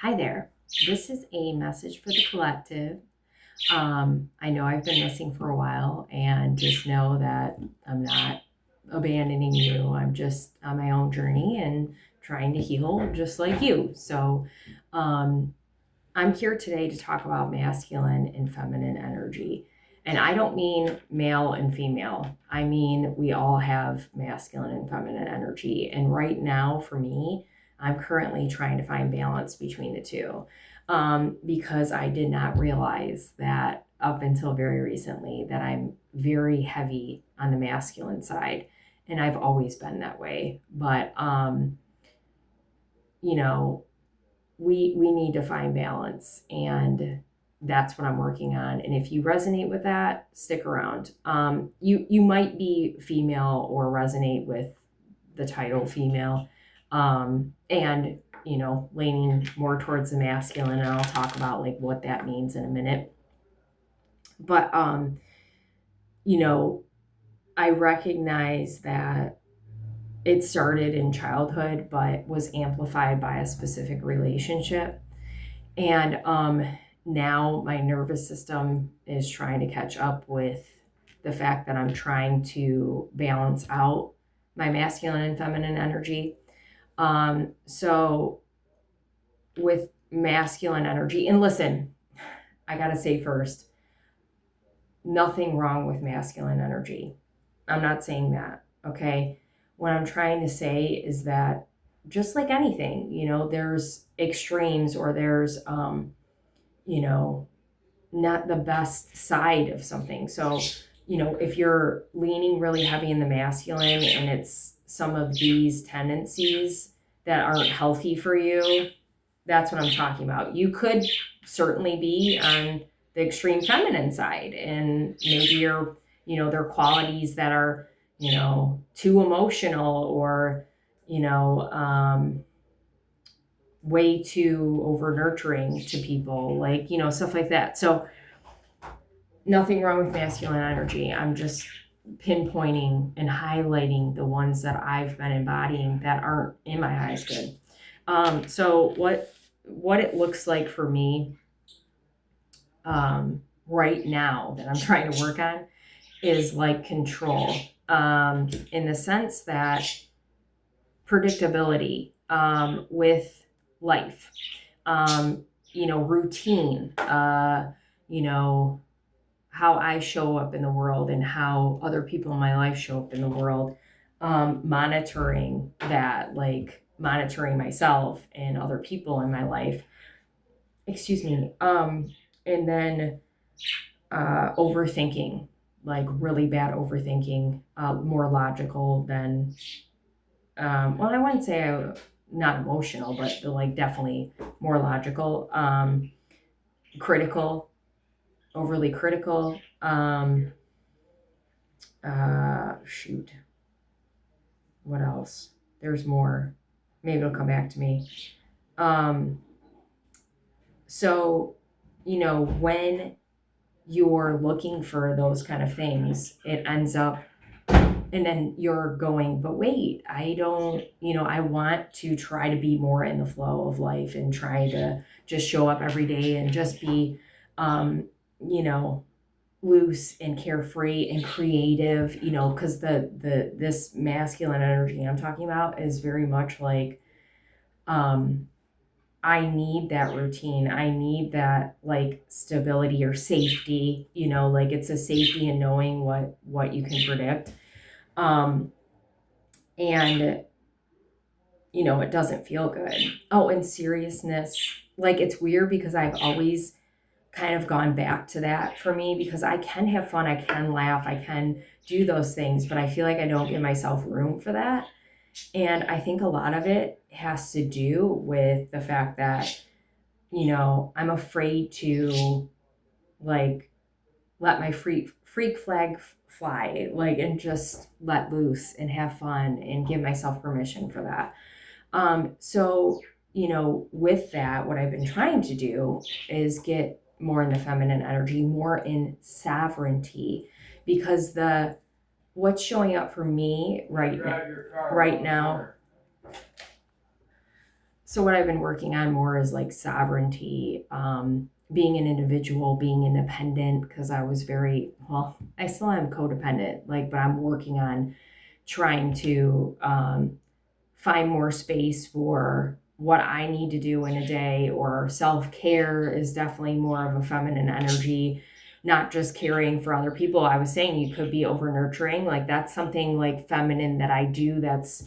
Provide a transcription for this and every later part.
Hi there. This is a message for the collective. I know I've been missing for a while, and just know that I'm not abandoning you. I'm just on my own journey and trying to heal just like you. So, um, I'm here today to talk about masculine and feminine energy. And I don't mean male and female. I mean, we all have masculine and feminine energy. And right now, for me, I'm currently trying to find balance between the two, because I did not realize that up until very recently that I'm very heavy on the masculine side. And I've always been that way. But, you know, we need to find balance, and that's what I'm working on. And if you resonate with that, stick around. You might be female or resonate with the title female, and leaning more towards the masculine, and I'll talk about like what that means in a minute. But you know I recognize that it started in childhood but was amplified by a specific relationship. And now my nervous system is trying to catch up with the fact that I'm trying to balance out my masculine and feminine energy. So with masculine energy, and listen, I got to say first, nothing wrong with masculine energy. I'm not saying that, okay? What I'm trying to say is that just like anything, there's extremes, or there's, you know, not the best side of something. So, if you're leaning really heavy in the masculine and it's some of these tendencies that aren't healthy for you, that's what I'm talking about. You could certainly be on the extreme feminine side, and maybe there are qualities that are, too emotional, or, you know, um, way too over nurturing to people, like, stuff like that. So, nothing wrong with masculine energy. I'm just pinpointing and highlighting the ones that I've been embodying that aren't in my highest good. So what it looks like for me, right now, that I'm trying to work on, is like control, in the sense that predictability, with life, routine, you know how I show up in the world and how other people in my life show up in the world, monitoring that, like monitoring myself and other people in my life. Excuse me. And then overthinking, like really bad overthinking, more logical than, well, I wouldn't say not emotional, but like definitely more logical, critical, overly critical. Shoot, what else? There's more. Maybe it'll come back to me. Um, so, when you're looking for those kind of things, it ends up, and then you're going, but wait, I don't, I want to try to be more in the flow of life and try to just show up every day and just be, um, you know, loose and carefree and creative, because this masculine energy I'm talking about is very much like, um I need that routine. I need that like stability or safety, like it's a safety in knowing what you can predict. um and it doesn't feel good. Oh, and seriousness, like it's weird because I've always kind of gone back to that for me, because I can have fun, I can laugh, I can do those things, but I feel like I don't give myself room for that. And I think a lot of it has to do with the fact that, I'm afraid to like let my freak flag fly, like, and just let loose and have fun and give myself permission for that. So, with that, what I've been trying to do is get more in the feminine energy, more in sovereignty, because the what's showing up for me right now. So what I've been working on more is like sovereignty, being an individual, being independent, because I was I still am codependent, like, but I'm working on trying to find more space for what I need to do in a day, or self-care is definitely more of a feminine energy, not just caring for other people. I was saying you could be over nurturing, like that's something like feminine that I do that's,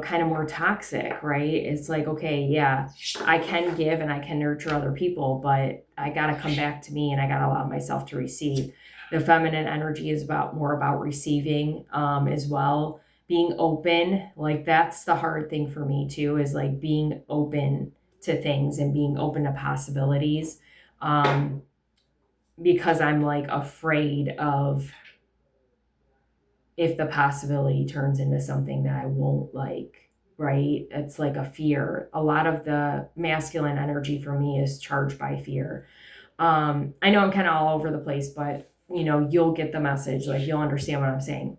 kind of more toxic, right? It's like, okay, yeah, I can give and I can nurture other people, but I got to come back to me and I got to allow myself to receive. The feminine energy is more about receiving, as well. Being open, like that's the hard thing for me too, is like being open to things and being open to possibilities. Um, because I'm like afraid of if the possibility turns into something that I won't like, right? It's like a fear. A lot of the masculine energy for me is charged by fear. I know I'm kind of all over the place, but you'll get the message, like you'll understand what I'm saying.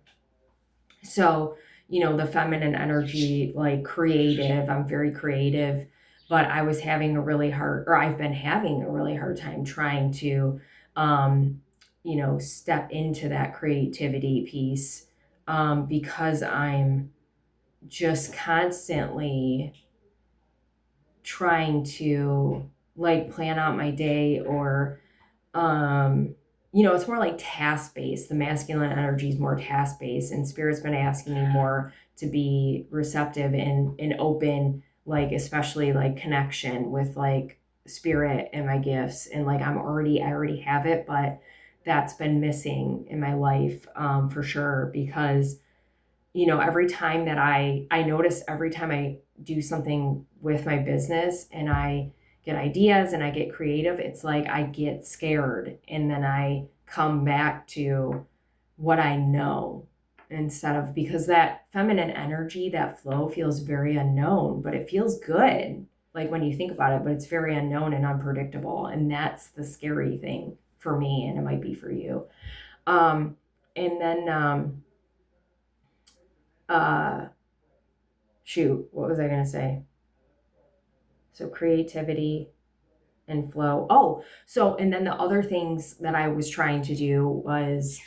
So, the feminine energy, like creative, I'm very creative, but I've been having a really hard time trying to, step into that creativity piece, because I'm just constantly trying to like plan out my day, or it's more like task based. The masculine energy is more task based, and spirit's been asking me more to be receptive and open, like especially like connection with like spirit and my gifts. And like I already have it, but that's been missing in my life, for sure, because every time that I notice every time I do something with my business and I get ideas and I get creative, it's like I get scared and then I come back to what I know, instead of, because that feminine energy, that flow feels very unknown, but it feels good. Like when you think about it, but it's very unknown and unpredictable. And that's the scary thing for me. And it might be for you. And then, shoot, what was I going to say? So creativity and flow. Oh, so, and then the other things that I was trying to do was,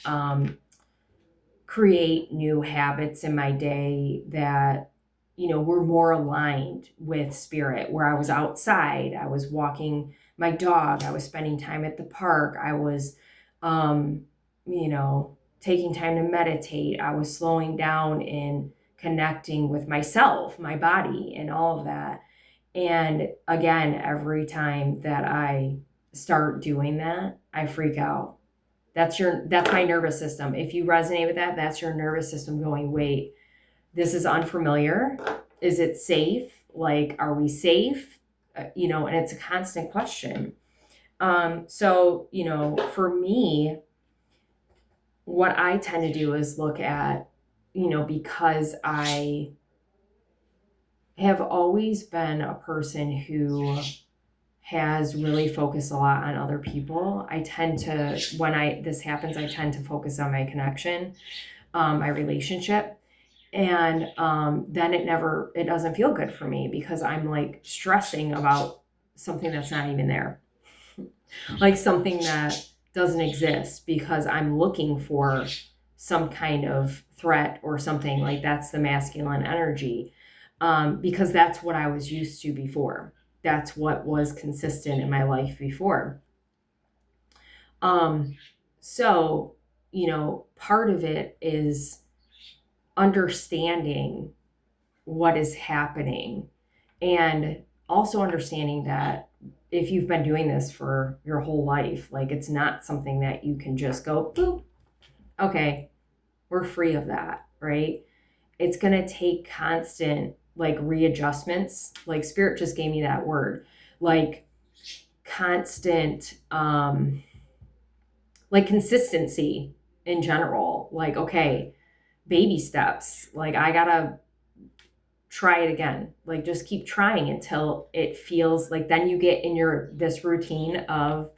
create new habits in my day that, were more aligned with spirit, where I was outside, I was walking my dog, I was spending time at the park, I was, you know, taking time to meditate, I was slowing down and connecting with myself, my body, and all of that. And again, every time that I start doing that, I freak out. That's my nervous system. If you resonate with that, that's your nervous system going, wait, this is unfamiliar. Is it safe? Like, are we safe? And it's a constant question. So, for me, what I tend to do is look at, because I have always been a person who has really focused a lot on other people. I tend to, when this happens, I tend to focus on my connection, my relationship. And then it doesn't feel good for me, because I'm like stressing about something that's not even there. Like something that doesn't exist, because I'm looking for some kind of threat or something. Like that's the masculine energy, because that's what I was used to before. That's what was consistent in my life before. So, part of it is understanding what is happening, and also understanding that if you've been doing this for your whole life, like it's not something that you can just go, boop, okay, we're free of that, right? It's going to take constant like readjustments. Like spirit just gave me that word, like constant, like consistency in general. Like, okay, baby steps. Like I gotta try it again. Like just keep trying until it feels like, then you get in this routine of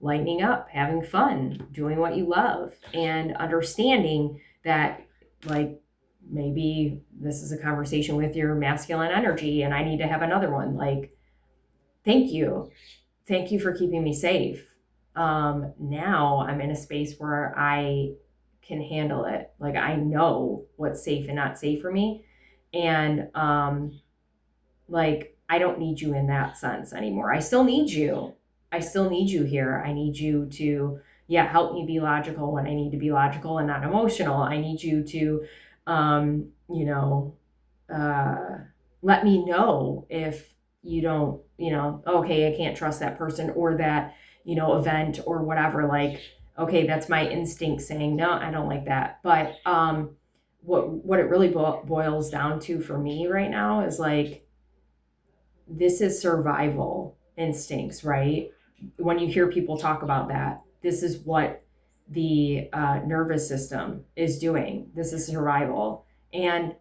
lightening up, having fun, doing what you love, and understanding that like maybe this is a conversation with your masculine energy and I need to have another one. Like, thank you. Thank you for keeping me safe. Now I'm in a space where I can handle it. Like, I know what's safe and not safe for me. And, like, I don't need you in that sense anymore. I still need you. I still need you here. I need you to, yeah, help me be logical when I need to be logical and not emotional. I need you to, you know, let me know if you don't, okay, I can't trust that person or that, event or whatever. Like, okay, that's my instinct saying, no, I don't like that. But what it really boils down to for me right now is like, this is survival instincts, right? When you hear people talk about that, this is what the nervous system is doing. This is survival. And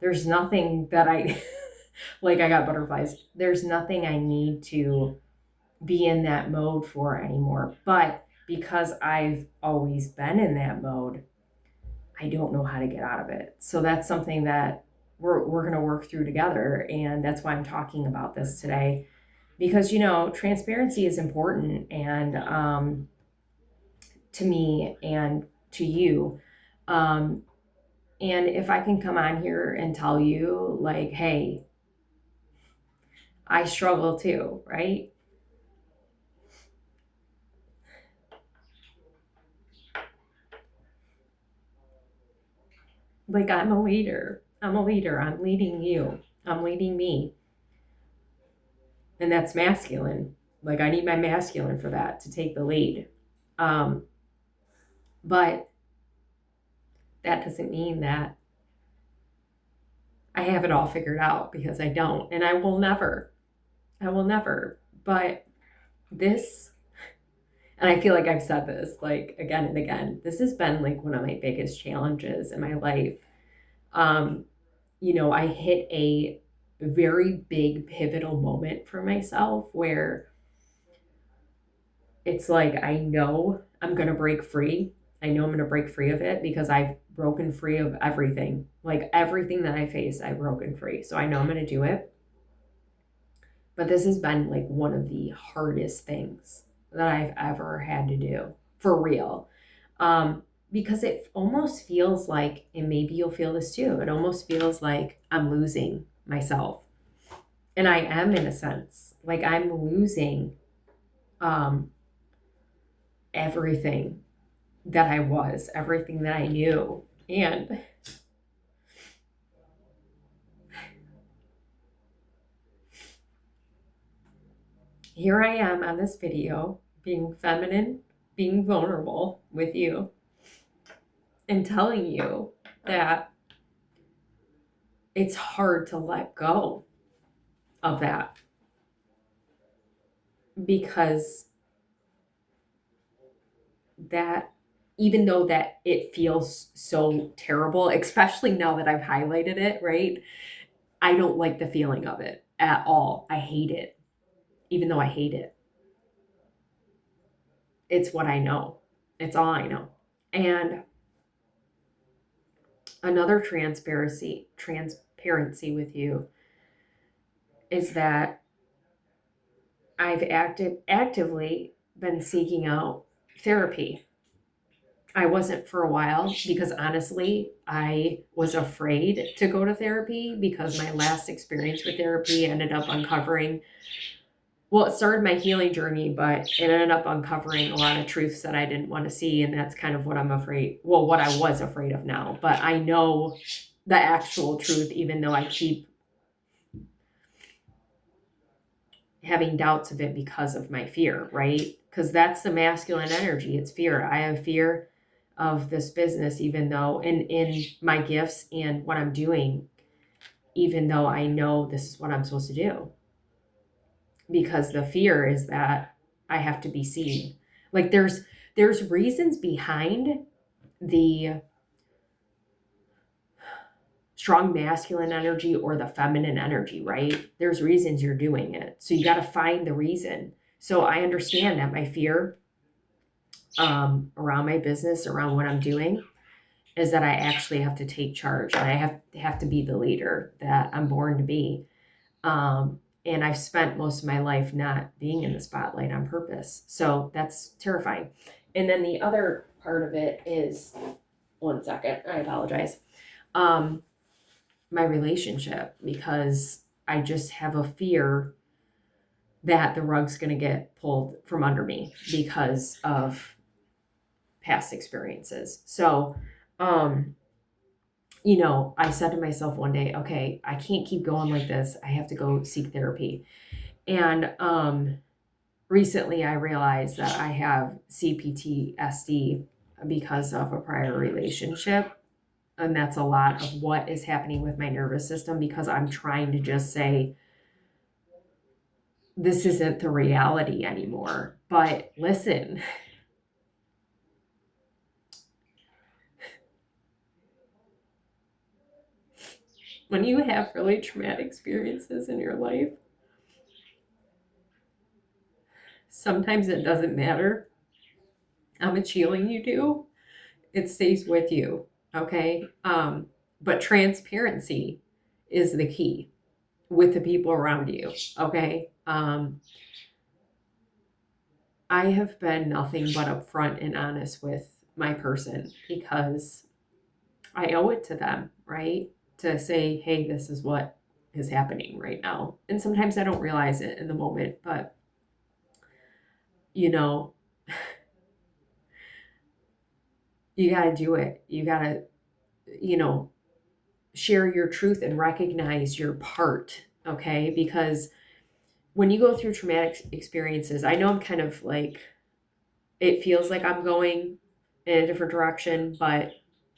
there's nothing that I, like, I got butterflies. There's nothing I need to be in that mode for anymore. But because I've always been in that mode, I don't know how to get out of it. So that's something that we're going to work through together. And that's why I'm talking about this today, because, transparency is important. And to me and to you. And if I can come on here and tell you, like, hey, I struggle too, right? Like, I'm a leader. I'm a leader. I'm leading you. I'm leading me. And that's masculine. Like, I need my masculine for that, to take the lead. But that doesn't mean that I have it all figured out, because I don't. And I will never. I will never. But this, and I feel like I've said this like again and again, this has been like one of my biggest challenges in my life. I hit a very big pivotal moment for myself where it's like, I know I'm going to break free. I know I'm going to break free of it because I've broken free of everything. Like, everything that I face, I've broken free. So I know I'm going to do it. But this has been like one of the hardest things that I've ever had to do, for real. Because it almost feels like, and maybe you'll feel this too, it almost feels like I'm losing myself. And I am, in a sense. Like, I'm losing everything that I was, everything that I knew. And here I am on this video, being feminine, being vulnerable with you, and telling you that it's hard to let go of that, because that, even though that it feels so terrible, especially now that I've highlighted it, right? I don't like the feeling of it at all. I hate it, even though I hate it. It's what I know. It's all I know. And another transparency with you is that I've actively been seeking out therapy. I wasn't for a while, because honestly, I was afraid to go to therapy, because my last experience with therapy ended up uncovering, well, it started my healing journey, but it ended up uncovering a lot of truths that I didn't want to see. And that's kind of what I'm afraid, well, what I was afraid of now. But I know the actual truth, even though I keep having doubts of it because of my fear, right? Because that's the masculine energy. It's fear. I have fear of this business, even though in my gifts and what I'm doing, even though I know this is what I'm supposed to do. Because the fear is that I have to be seen. Like, there's reasons behind the strong masculine energy or the feminine energy, right? There's reasons you're doing it. So you got to find the reason. So I understand that my fear around my business, around what I'm doing, is that I actually have to take charge, and I have to be the leader that I'm born to be. And I've spent most of my life not being in the spotlight on purpose. So that's terrifying. And then the other part of it is, one second, I apologize. My relationship, because I just have a fear that the rug's going to get pulled from under me because of past experiences. So, I said to myself one day, okay, I can't keep going like this. I have to go seek therapy. And recently I realized that I have CPTSD because of a prior relationship. And that's a lot of what is happening with my nervous system, because I'm trying to just say, this isn't the reality anymore. But listen, when you have really traumatic experiences in your life, sometimes it doesn't matter how much healing you do, it stays with you. Okay. But transparency is the key with the people around you. Okay. I have been nothing but upfront and honest with my person because I owe it to them, right? To say, hey, this is what is happening right now. And sometimes I don't realize it in the moment, but you know, you got to do it. You got to, share your truth and recognize your part. Okay. Because when you go through traumatic experiences, I know I'm kind of like, it feels like I'm going in a different direction, but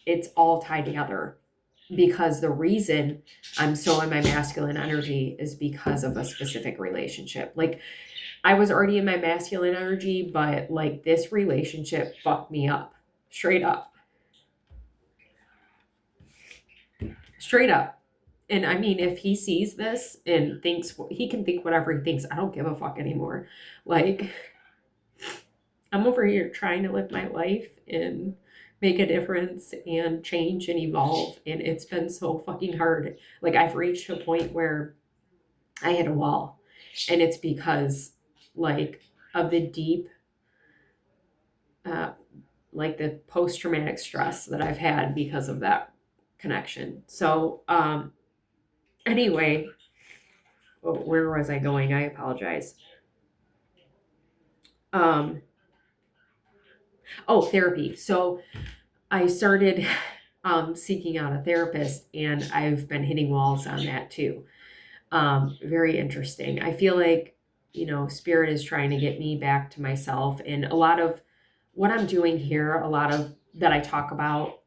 it's all tied together, because the reason I'm so in my masculine energy is because of a specific relationship. Like, I was already in my masculine energy, but like this relationship fucked me up. Straight up. Straight up. And I mean, if he sees this and thinks, he can think whatever he thinks. I don't give a fuck anymore. Like, I'm over here trying to live my life and make a difference and change and evolve. And it's been so fucking hard. Like, I've reached a point where I hit a wall. And it's because, like, of the deep, like the post-traumatic stress that I've had because of that connection. So, anyway, where was I going? I apologize. Therapy. So I started seeking out a therapist, and I've been hitting walls on that too. Very interesting. I feel like, Spirit is trying to get me back to myself. And a lot of what I'm doing here, a lot of that I talk about,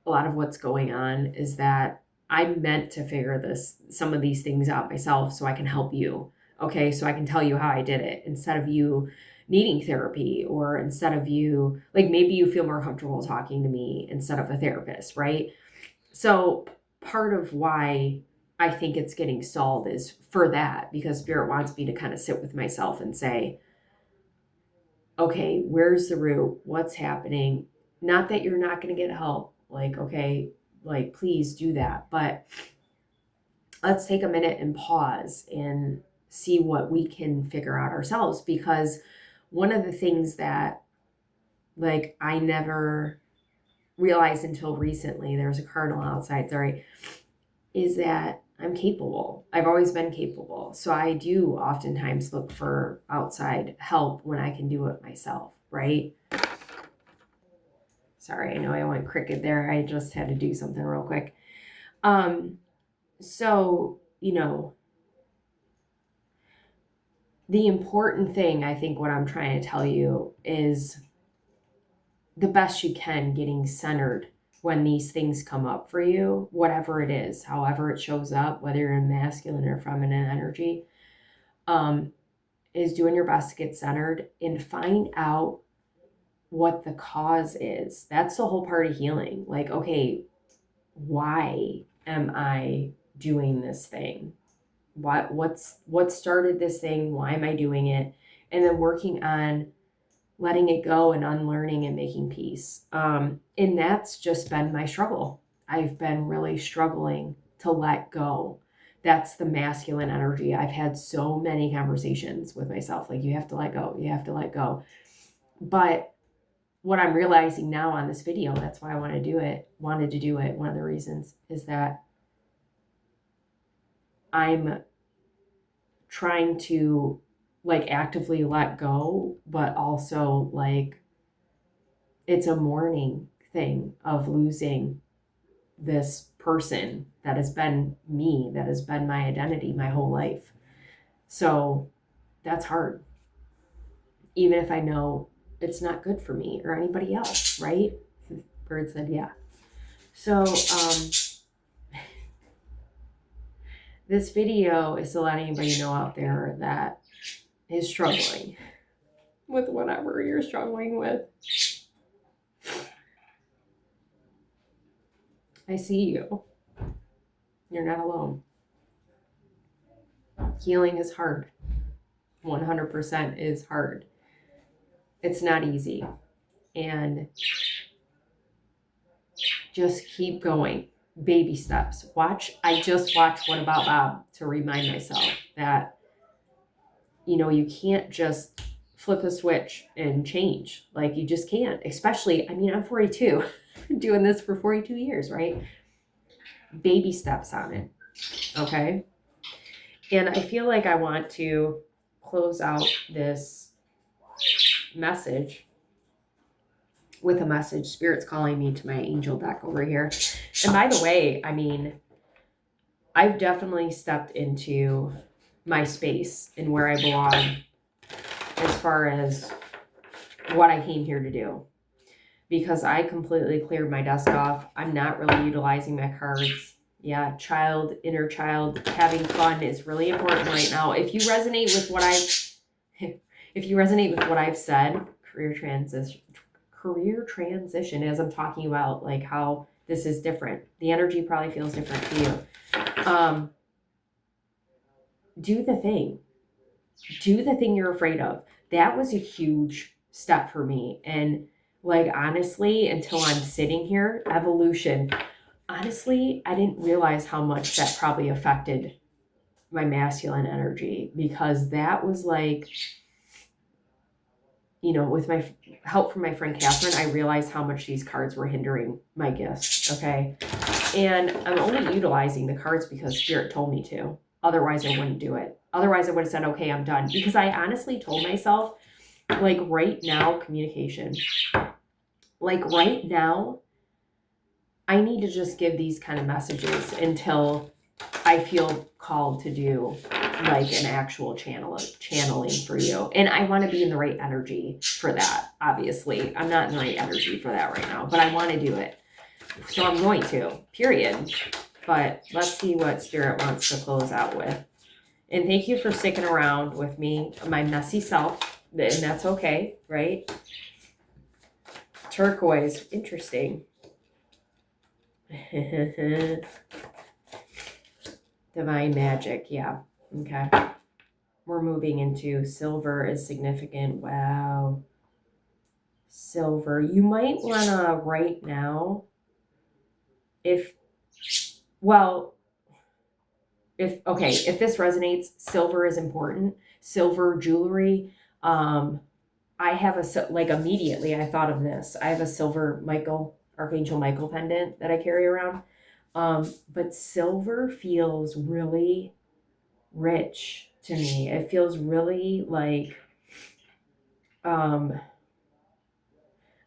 a lot of what's going on is that I meant to figure some of these things out myself so I can help you. Okay. So I can tell you how I did it instead of you needing therapy, or instead of you, like, maybe you feel more comfortable talking to me instead of a therapist. Right. So part of why I think it's getting stalled is for that, because Spirit wants me to kind of sit with myself and say, okay, where's the root? What's happening? Not that you're not going to get help. Like, okay, like, please do that. But let's take a minute and pause and see what we can figure out ourselves. Because one of the things that, like, I never realized until recently, there's a cardinal outside, sorry, is that I'm capable. I've always been capable. So I do oftentimes look for outside help when I can do it myself, right? Sorry, I know I went crooked there. I just had to do something real quick. So, the important thing, I think, what I'm trying to tell you is the best you can getting centered when these things come up for you, whatever it is, however it shows up, whether you're in masculine or feminine energy, is doing your best to get centered and find out what the cause is. That's the whole part of healing. Like, okay, why am I doing this thing? What started this thing? Why am I doing it? And then working on letting it go and unlearning and making peace. And that's just been my struggle. I've been really struggling to let go. That's the masculine energy. I've had so many conversations with myself, like, you have to let go, you have to let go. But what I'm realizing now on this video, that's why I wanted to do it. One of the reasons is that I'm trying to like actively let go, but also like it's a mourning thing of losing this person that has been me, that has been my identity my whole life. So that's hard, even if I know it's not good for me or anybody else, right? Bird said, yeah. So this video is to let anybody know out there that is struggling with whatever you're struggling with. I see you. You're not alone. Healing is hard. 100% is hard. It's not easy. And just keep going. Baby steps. I just watched What About Bob to remind myself that, you can't just flip a switch and change. Like, you just can't. Especially, I'm 42. Doing this for 42 years, right? Baby steps on it. Okay? And I feel like I want to close out this message with a message. Spirit's calling me to my angel deck over here. And by the way, I've definitely stepped into my space and where I belong as far as what I came here to do. Because I completely cleared my desk off. I'm not really utilizing my cards. Yeah, inner child, having fun is really important right now. If you resonate with what I've said, career transition, as I'm talking about, like how this is different. The energy probably feels different to you. Do the thing. Do the thing you're afraid of. That was a huge step for me. And like, honestly, until I'm sitting here, evolution, honestly, I didn't realize how much that probably affected my masculine energy, because that was like, with my help from my friend Catherine, I realized how much these cards were hindering my gifts. Okay. And I'm only utilizing the cards because Spirit told me to. Otherwise, I wouldn't do it. Otherwise, I would have said, okay, I'm done. Because I honestly told myself, like, right now, communication. Like, right now, I need to just give these kind of messages until I feel called to do like an actual channeling for you. And I want to be in the right energy for that. Obviously, I'm not in the right energy for that right now, but I want to do it. So I'm going to, period. But let's see what Spirit wants to close out with. And thank you for sticking around with me, my messy self. And that's okay, right? Turquoise, interesting. Divine magic, yeah. Okay. We're moving into silver is significant. Wow. Silver. You might want to right now, if this resonates, silver is important. Silver jewelry. I have immediately I thought of this. I have a silver Archangel Michael pendant that I carry around. But silver feels really rich to me. It feels really like, I don't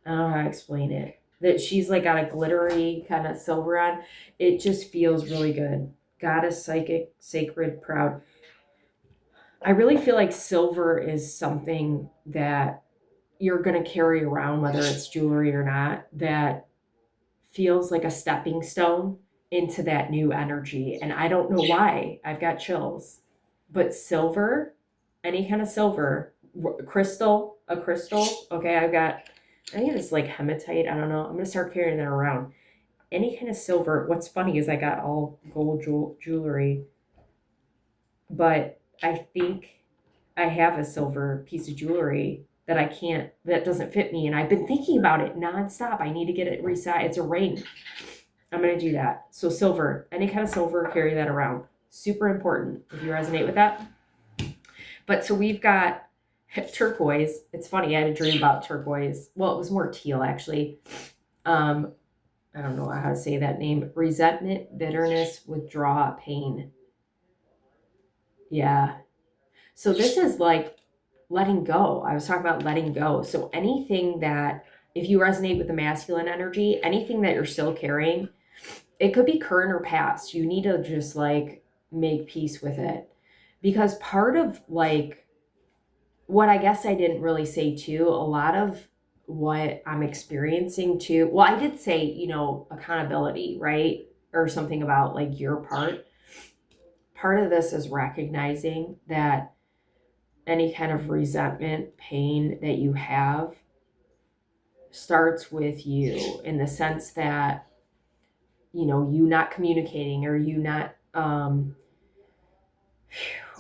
know how to explain it. That she's like got a glittery kind of silver on. It just feels really good. Goddess, psychic, sacred, proud. I really feel like silver is something that you're going to carry around, whether it's jewelry or not, that feels like a stepping stone into that new energy. And I don't know why. I've got chills. But silver, any kind of silver, a crystal, okay, I think it's like hematite, I don't know. I'm going to start carrying that around. Any kind of silver. What's funny is I got all gold jewelry, but I think I have a silver piece of jewelry that that doesn't fit me. And I've been thinking about it nonstop. I need to get it resized. It's a ring. I'm going to do that. So silver, any kind of silver, carry that around. Super important if you resonate with that. But so we've got turquoise. It's funny. I had a dream about turquoise. Well, it was more teal actually. I don't know how to say that name. Resentment, bitterness, withdraw, pain. Yeah. So this is like letting go. I was talking about letting go. So anything that, if you resonate with the masculine energy, anything that you're still carrying, it could be current or past. You need to just like make peace with it. Because part of like what I guess I didn't really say too, a lot of what I'm experiencing too, well, I did say, accountability, right? Or something about like your part. Part of this is recognizing that any kind of resentment, pain that you have starts with you, in the sense that, you not communicating, or you not,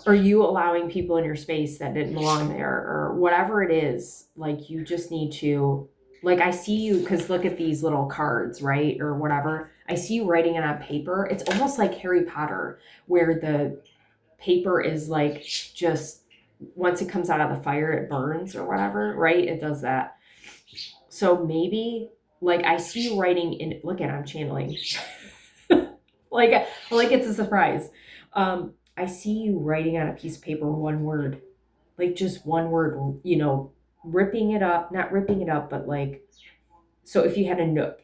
or you allowing people in your space that didn't belong there, or whatever it is. Like, you just need to, like, I see you, because look at these little cards, right? Or whatever. I see you writing it on paper. It's almost like Harry Potter, where the paper is like, just once it comes out of the fire, it burns or whatever, right? It does that. So maybe, like, I see you writing in, look at, I'm channeling. like it's a surprise. I see you writing on a piece of paper one word, like just one word, ripping it up, not ripping it up, but like, so if you had a note,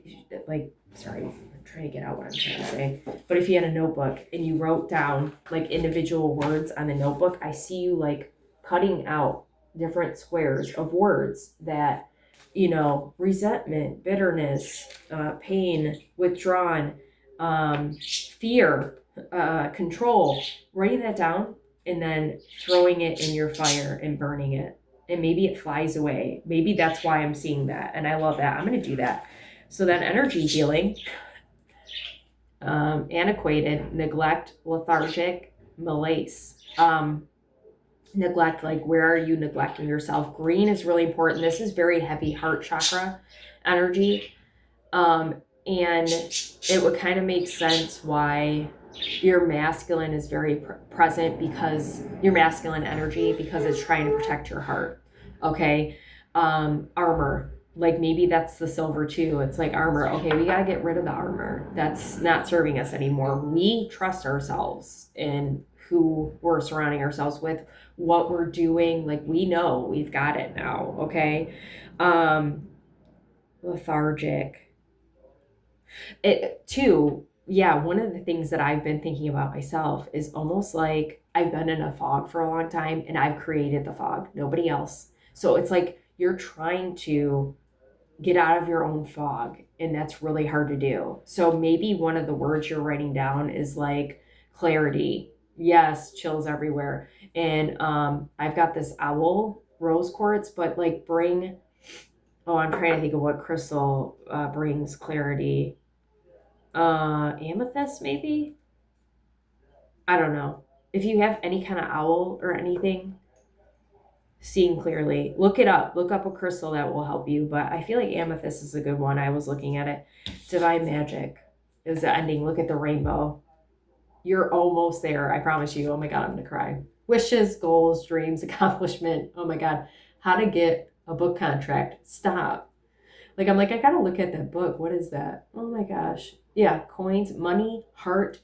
like, sorry, I'm trying to get out what I'm trying to say, but if you had a notebook and you wrote down like individual words on the notebook, I see you like cutting out different squares of words that, resentment, bitterness, pain, withdrawn, fear, control, writing that down and then throwing it in your fire and burning it. And maybe it flies away. Maybe that's why I'm seeing that. And I love that. I'm going to do that. So then energy healing, antiquated, neglect, lethargic, malaise. Neglect, like, where are you neglecting yourself? Green is really important. This is very heavy heart chakra energy. And it would kind of make sense why your masculine is very present, because your masculine energy, because it's trying to protect your heart. Okay. Armor, like maybe that's the silver too. It's like armor. Okay. We got to get rid of the armor. That's not serving us anymore. We trust ourselves in who we're surrounding ourselves with, what we're doing. Like, we know we've got it now. Okay. Lethargic. It too. Yeah, one of the things that I've been thinking about myself is almost like I've been in a fog for a long time and I've created the fog, nobody else. So it's like you're trying to get out of your own fog, and that's really hard to do. So maybe one of the words you're writing down is like clarity. Yes, chills everywhere. And I've got this owl rose quartz, but like I'm trying to think of what crystal brings clarity. Amethyst maybe? I don't know. If you have any kind of owl or anything, seeing clearly, look it up. Look up a crystal that will help you. But I feel like amethyst is a good one. I was looking at it. Divine magic is the ending. Look at the rainbow. You're almost there. I promise you. Oh my God, I'm going to cry. Wishes, goals, dreams, accomplishment. Oh my God. How to get a book contract. Stop. Like, I'm like, I got to look at that book. What is that? Oh my gosh. Yeah, coins, money, heart,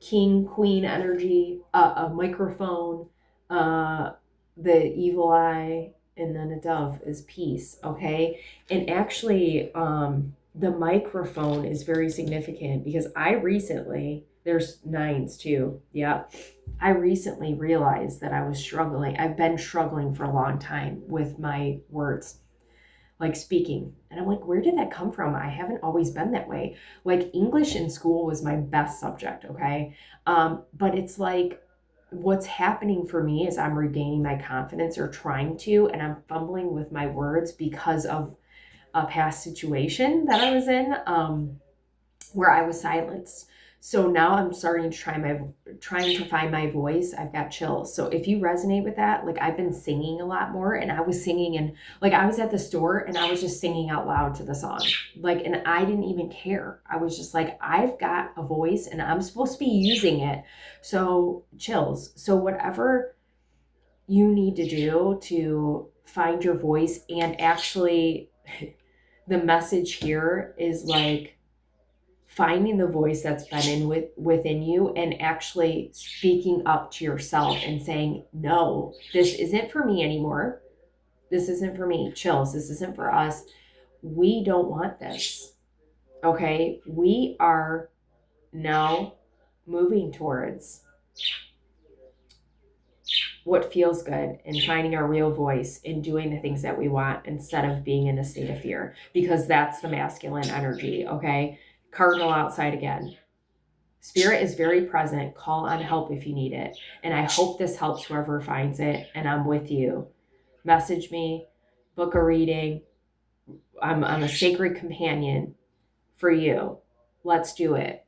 king, queen energy, a microphone, the evil eye, and then a dove is peace. Okay. And actually, the microphone is very significant, because there's nines too. Yeah. I recently realized that I was struggling. I've been struggling for a long time with my words, like speaking. And I'm like, where did that come from? I haven't always been that way. Like, English in school was my best subject. Okay. But it's like, what's happening for me is I'm regaining my confidence, or trying to, and I'm fumbling with my words because of a past situation that I was in, where I was silenced. So now I'm starting to trying to find my voice. I've got chills. So if you resonate with that, like I've been singing a lot more, and I was singing, and like I was at the store and I was just singing out loud to the song. Like, and I didn't even care. I was just like, I've got a voice and I'm supposed to be using it. So chills. So whatever you need to do to find your voice, and actually the message here is like finding the voice that's been within you and actually speaking up to yourself and saying, no, this isn't for me anymore. This isn't for me. Chills. This isn't for us. We don't want this. Okay. We are now moving towards what feels good and finding our real voice and doing the things that we want instead of being in a state of fear, because that's the masculine energy. Okay. Cardinal outside again. Spirit is very present. Call on help if you need it. And I hope this helps whoever finds it. And I'm with you. Message me, book a reading. I'm a sacred companion for you. Let's do it.